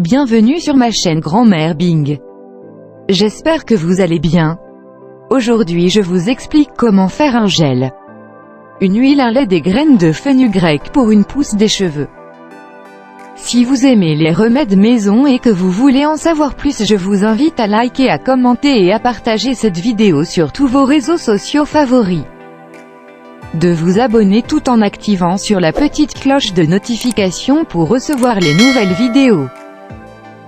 bienvenue sur ma chaîne Grand-mère Bing. J'espère que vous allez bien. Aujourd'hui je vous explique comment faire un gel, une huile, un lait, des graines de fenugrec pour une pousse des cheveux. Si vous aimez les remèdes maison et que vous voulez en savoir plus, je vous invite à liker, à commenter et à partager cette vidéo sur tous vos réseaux sociaux favoris. De vous abonner tout en activant sur la petite cloche de notification pour recevoir les nouvelles vidéos.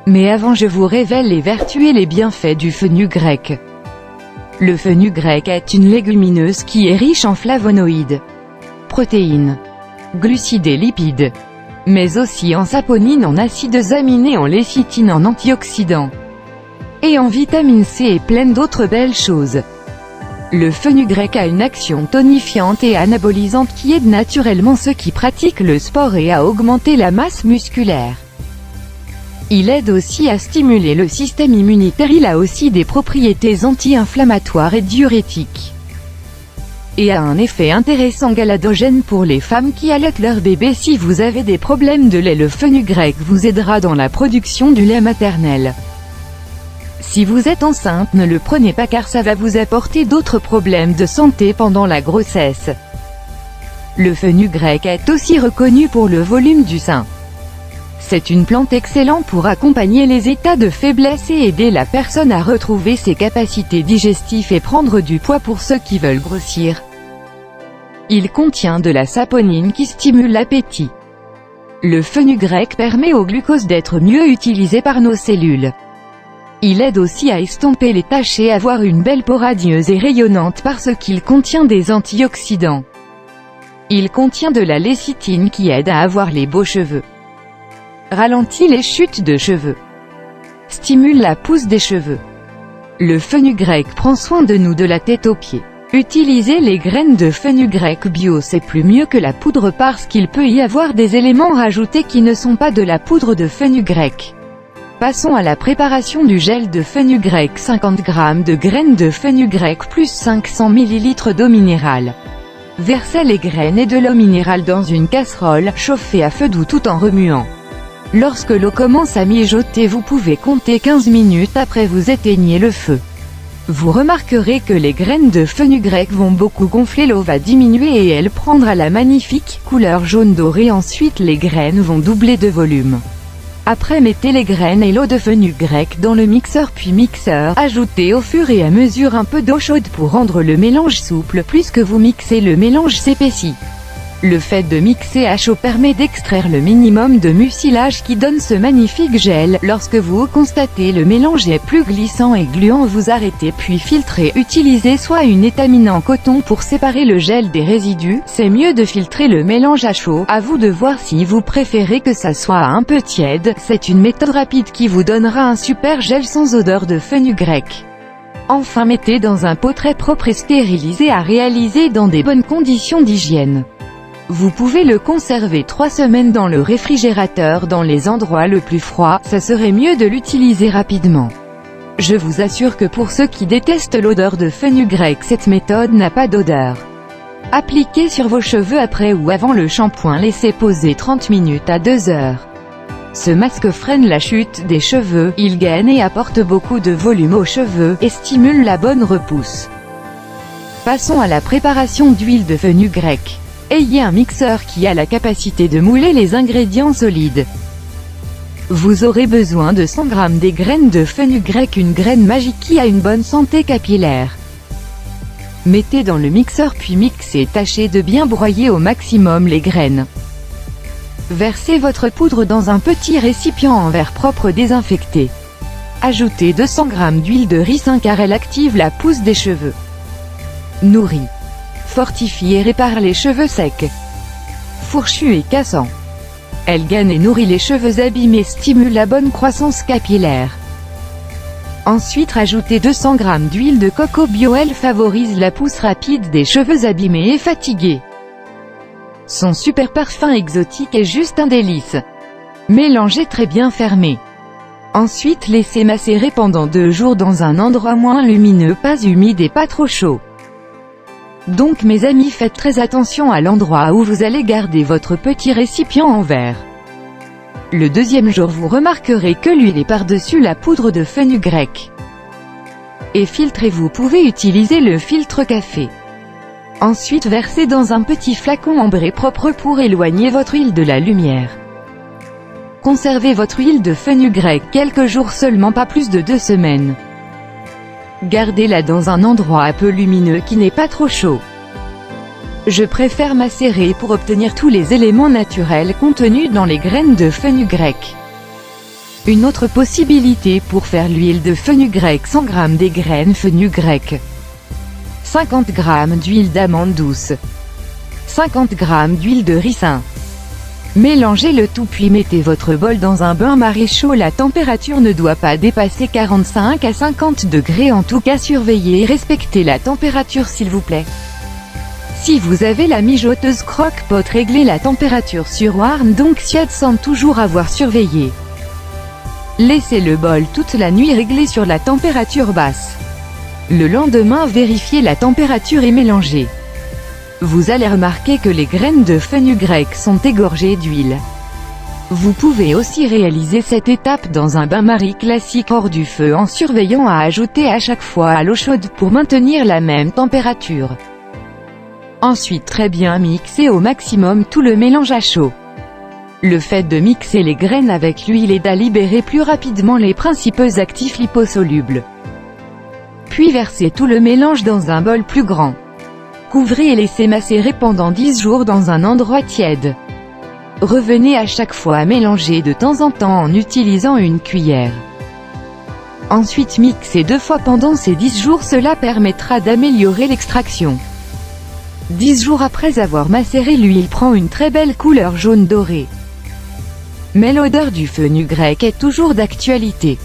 Mais avant, je vous révèle les vertus et les bienfaits du fenugrec. Le fenugrec est une légumineuse qui est riche en flavonoïdes, protéines, glucides et lipides, mais aussi en saponine, en acides aminés, en lécithine, en antioxydants, et en vitamine C et plein d'autres belles choses. Le fenugrec a une action tonifiante et anabolisante qui aide naturellement ceux qui pratiquent le sport et à augmenter la masse musculaire. Il aide aussi à stimuler le système immunitaire. Il a aussi des propriétés anti-inflammatoires et diurétiques, et a un effet intéressant galadogène pour les femmes qui allaitent leur bébé. Si vous avez des problèmes de lait, le fenugrec vous aidera dans la production du lait maternel. Si vous êtes enceinte, ne le prenez pas car ça va vous apporter d'autres problèmes de santé pendant la grossesse. Le fenugrec est aussi reconnu pour le volume du sein. C'est une plante excellente pour accompagner les états de faiblesse et aider la personne à retrouver ses capacités digestives et prendre du poids pour ceux qui veulent grossir. Il contient de la saponine qui stimule l'appétit. Le fenugrec permet au glucose d'être mieux utilisé par nos cellules. Il aide aussi à estomper les taches et avoir une belle peau radieuse et rayonnante parce qu'il contient des antioxydants. Il contient de la lécithine qui aide à avoir les beaux cheveux, ralentit les chutes de cheveux, stimule la pousse des cheveux. Le fenugrec prend soin de nous de la tête aux pieds. Utilisez les graines de fenugrec bio, c'est plus mieux que la poudre parce qu'il peut y avoir des éléments rajoutés qui ne sont pas de la poudre de fenugrec. Passons à la préparation du gel de fenugrec. 50 g de graines de fenugrec plus 500 ml d'eau minérale. Versez les graines et de l'eau minérale dans une casserole, chauffée à feu doux tout en remuant. Lorsque l'eau commence à mijoter, vous pouvez compter 15 minutes après, vous éteignez le feu. Vous remarquerez que les graines de fenugrec vont beaucoup gonfler, l'eau va diminuer et elle prendra la magnifique couleur jaune doré. Ensuite les graines vont doubler de volume. Après, mettez les graines et l'eau de fenugrec dans le mixeur puis mixeur. Ajoutez au fur et à mesure un peu d'eau chaude pour rendre le mélange souple. Plus que vous mixez, le mélange s'épaissit. Le fait de mixer à chaud permet d'extraire le minimum de mucilage qui donne ce magnifique gel. Lorsque vous constatez le mélange est plus glissant et gluant, vous arrêtez puis filtrez. Utilisez soit une étamine en coton pour séparer le gel des résidus. C'est mieux de filtrer le mélange à chaud. À vous de voir si vous préférez que ça soit un peu tiède. C'est une méthode rapide qui vous donnera un super gel sans odeur de fenugrec. Enfin, mettez dans un pot très propre et stérilisé à réaliser dans des bonnes conditions d'hygiène. Vous pouvez le conserver 3 semaines dans le réfrigérateur. Dans les endroits le plus froids, ça serait mieux de l'utiliser rapidement. Je vous assure que pour ceux qui détestent l'odeur de fenugrec, cette méthode n'a pas d'odeur. Appliquez sur vos cheveux après ou avant le shampoing, laissez poser 30 minutes à 2 heures. Ce masque freine la chute des cheveux, il gaine et apporte beaucoup de volume aux cheveux, et stimule la bonne repousse. Passons à la préparation d'huile de fenugrec. Ayez un mixeur qui a la capacité de mouler les ingrédients solides. Vous aurez besoin de 100 g des graines de fenugrec, une graine magique qui a une bonne santé capillaire. Mettez dans le mixeur puis mixez, tâchez de bien broyer au maximum les graines. Versez votre poudre dans un petit récipient en verre propre désinfecté. Ajoutez 200 g d'huile de ricin car elle active la pousse des cheveux. Nourrit, fortifie et répare les cheveux secs, fourchus et cassants. Elle gaine et nourrit les cheveux abîmés, stimule la bonne croissance capillaire. Ensuite, rajoutez 200 g d'huile de coco bio. Elle favorise la pousse rapide des cheveux abîmés et fatigués. Son super parfum exotique est juste un délice. Mélangez très bien fermé. Ensuite, laissez macérer pendant 2 jours dans un endroit moins lumineux, pas humide et pas trop chaud. Donc mes amis, faites très attention à l'endroit où vous allez garder votre petit récipient en verre. Le deuxième jour vous remarquerez que l'huile est par-dessus la poudre de fenugrec. Et filtrez, vous pouvez utiliser le filtre café. Ensuite versez dans un petit flacon ambré propre pour éloigner votre huile de la lumière. Conservez votre huile de fenugrec quelques jours seulement, pas plus de 2 semaines. Gardez-la dans un endroit un peu lumineux qui n'est pas trop chaud. Je préfère macérer pour obtenir tous les éléments naturels contenus dans les graines de fenugrec. Une autre possibilité pour faire l'huile de fenugrec: 100 g des graines fenugrec, 50 g d'huile d'amande douce, 50 g d'huile de ricin. Mélangez le tout puis mettez votre bol dans un bain-marie chaud. La température ne doit pas dépasser 45 à 50 degrés. En tout cas, surveillez et respectez la température s'il vous plaît. Si vous avez la mijoteuse croque-pot, réglez la température sur warm donc Siad semble toujours avoir surveillé. Laissez le bol toute la nuit réglé sur la température basse. Le lendemain, vérifiez la température et mélangez. Vous allez remarquer que les graines de fenugrec sont égorgées d'huile. Vous pouvez aussi réaliser cette étape dans un bain-marie classique hors du feu en surveillant à ajouter à chaque fois à l'eau chaude pour maintenir la même température. Ensuite très bien mixer au maximum tout le mélange à chaud. Le fait de mixer les graines avec l'huile aide à libérer plus rapidement les principaux actifs liposolubles. Puis versez tout le mélange dans un bol plus grand. Couvrez et laissez macérer pendant 10 jours dans un endroit tiède. Revenez à chaque fois à mélanger de temps en temps en utilisant une cuillère. Ensuite mixez 2 fois pendant ces 10 jours, cela permettra d'améliorer l'extraction. 10 jours après avoir macéré, l'huile prend une très belle couleur jaune doré. Mais l'odeur du fenugrec est toujours d'actualité.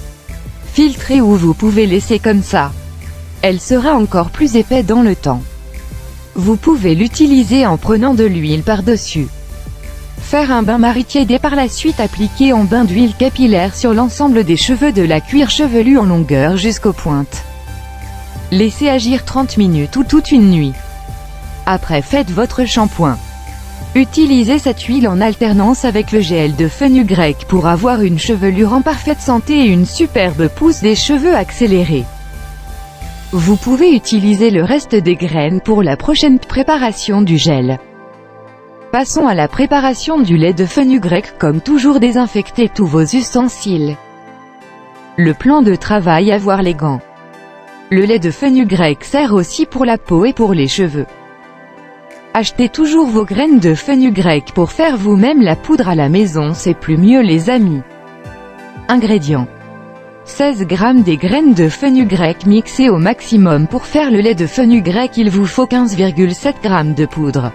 Filtrez ou vous pouvez laisser comme ça. Elle sera encore plus épais dans le temps. Vous pouvez l'utiliser en prenant de l'huile par-dessus. Faire un bain-marie tiède et par la suite appliquer en bain d'huile capillaire sur l'ensemble des cheveux de la cuir chevelu en longueur jusqu'aux pointes. Laissez agir 30 minutes ou toute une nuit. Après faites votre shampoing. Utilisez cette huile en alternance avec le gel de fenugrec pour avoir une chevelure en parfaite santé et une superbe pousse des cheveux accélérée. Vous pouvez utiliser le reste des graines pour la prochaine préparation du gel. Passons à la préparation du lait de fenugrec. Comme toujours, désinfectez tous vos ustensiles. Le plan de travail: avoir les gants. Le lait de fenugrec sert aussi pour la peau et pour les cheveux. Achetez toujours vos graines de fenugrec pour faire vous-même la poudre à la maison, c'est plus mieux les amis. Ingrédients: 16 g des graines de fenugrec mixées au maximum. Pour faire le lait de fenugrec, il vous faut 15,7 g de poudre.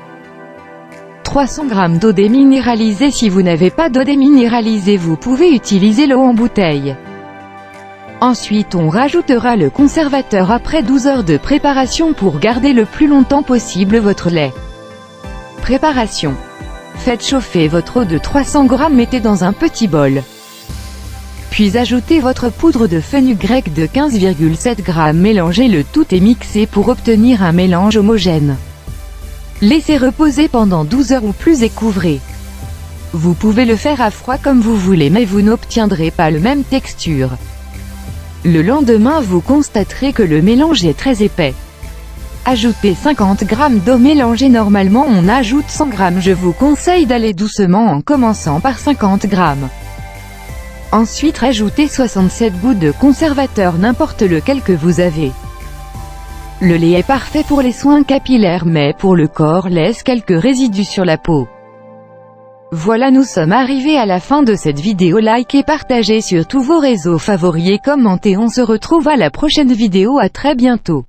300 g d'eau déminéralisée. Si vous n'avez pas d'eau déminéralisée, vous pouvez utiliser l'eau en bouteille. Ensuite on rajoutera le conservateur après 12 heures de préparation pour garder le plus longtemps possible votre lait. Préparation: faites chauffer votre eau de 300 g, mettez dans un petit bol. Puis ajoutez votre poudre de fenugrec de 15,7 g, mélangez le tout et mixez pour obtenir un mélange homogène. Laissez reposer pendant 12 heures ou plus et couvrez. Vous pouvez le faire à froid comme vous voulez, mais vous n'obtiendrez pas la même texture. Le lendemain vous constaterez que le mélange est très épais. Ajoutez 50 g d'eau mélangée. Normalement on ajoute 100 g, je vous conseille d'aller doucement en commençant par 50 g. Ensuite rajoutez 67 gouttes de conservateur, n'importe lequel que vous avez. Le lait est parfait pour les soins capillaires, mais pour le corps laisse quelques résidus sur la peau. Voilà, nous sommes arrivés à la fin de cette vidéo. Likez, partagez sur tous vos réseaux favoris et commentez. On se retrouve à la prochaine vidéo, à très bientôt.